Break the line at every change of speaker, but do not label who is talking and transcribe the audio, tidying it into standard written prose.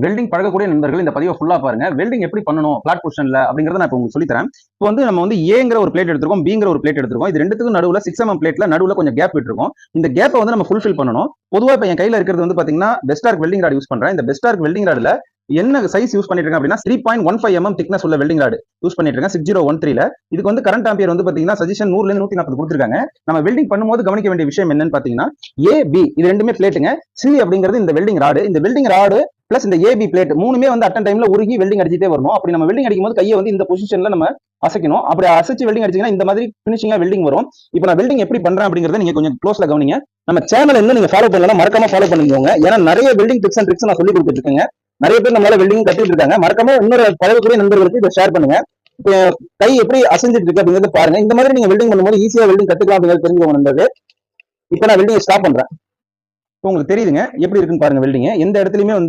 Welding பழகக்கூடிய நண்பர்கள் இந்த பதிவை ஃபுல்லா பாருங்க. வெல்டிங் எப்படி பண்ணணும் பிளாட் பொசிஷன்ல அப்படிங்கறத நான் இப்போ உங்களுக்கு சொல்லி தரேன். இப்போ வந்து நம்ம வந்து ஏங்கிற ஒரு பிளேட் எடுத்துருக்கோம், பிங்கிற ஒரு பிளேட் எடுத்துருக்கோம். இது ரெண்டுத்துக்கும் நடுவுல 6 பிளேட்ல நடுவுல கொஞ்சம் கேப் விட்டுருக்கோம். இந்த கேப்பை வந்து நம்ம ஃபுல்ஃபில் பண்ணணும். பொதுவா இப்போ என் கையில இருக்கிறது வந்து பாத்தீங்கன்னா பெஸ்டார்க் வெல்டிங் ராட் யூஸ் பண்றேன். இந்த பெஸ்டார்க் வெல்டிங் ராட்ல என்ன சைஸ் யூஸ் பண்ணிட்டு இருக்கேன் அப்படின்னா 3.15 திக்னஸ் உள்ள வெல்டிங் ராட் யூஸ் பண்ணிட்டு இருக்கேன் 6013ல. இதுக்கு வந்து கரண்ட் ஆம்பியர் வந்து பாத்தீங்கன்னா சஜஷன் 100ல இருந்து 140 கொடுத்துருக்காங்க. நம்ம வெல்டிங் பண்ணும்போது கவனிக்க வேண்டிய விஷயம் என்னன்னு பாத்தீங்கன்னா ஏ பி இது ரெண்டுமே பிளேட்டுங்க. சி அப்படிங்கிறது இந்த வெல்டிங் ராடு. இந்த வெல்டிங் ராடு பிளஸ் இந்த ஏபி பிளேட் மூணுமே வந்து அட்டன் டைம்ல உருகி வெல்டிங் அடிச்சுட்டே வரணும். அப்படி நம்ம வெல்டிங் அடிக்கும் போது கையை வந்து இந்த பொசிஷன்ல நம்ம அசைக்கணும். அப்படி அசைச்சு வெல்டிங் அடிச்சீங்கன்னா இந்த மாதிரி பினிஷிங்கா வெல்டிங் வரும். இப்போ நான் வெல்டிங் எப்படி பண்றேன் அப்படிங்கறத நீங்க கொஞ்சம் க்ளோஸ்ல கவனிங்க. நம்ம சேனல் என்ன நீங்க ஃபாலோ பண்ணலாம் மறக்காம ஃபாலோ பண்ணிக்கோங்க. ஏன்னா நிறைய வெல்டிங் டிப்ஸ் அண்ட் ட்ரிக்ஸ் நான் சொல்லி கொடுத்துட்டு இருக்கேங்க. நிறைய பேர் நம்மளால வெல்டிங் கத்துட்டு இருக்காங்க. மறக்காம இன்னொரு பழகக்கூடிய நண்பர்களுக்கு இதை ஷேர் பண்ணுங்க. இப்போ கை எப்படி அசைஞ்சிட்டு இருக்கு அப்படிங்கறத பாருங்க. இந்த மாதிரி நீங்க வெல்டிங் பண்ணும்போது ஈஸியா வெல்டிங் கத்துக்கலாம் அப்படிங்கிறது தெரிஞ்சுக்கோங்க நண்பர்களே. இப்போ நான் வெல்டிங் ஸ்டாப் பண்றேன். உங்களுக்கு தெரியுதுங்க எப்படி இருக்குன்னு பாருங்க. வெல்டிங் எந்த இடத்துலயுமே வந்து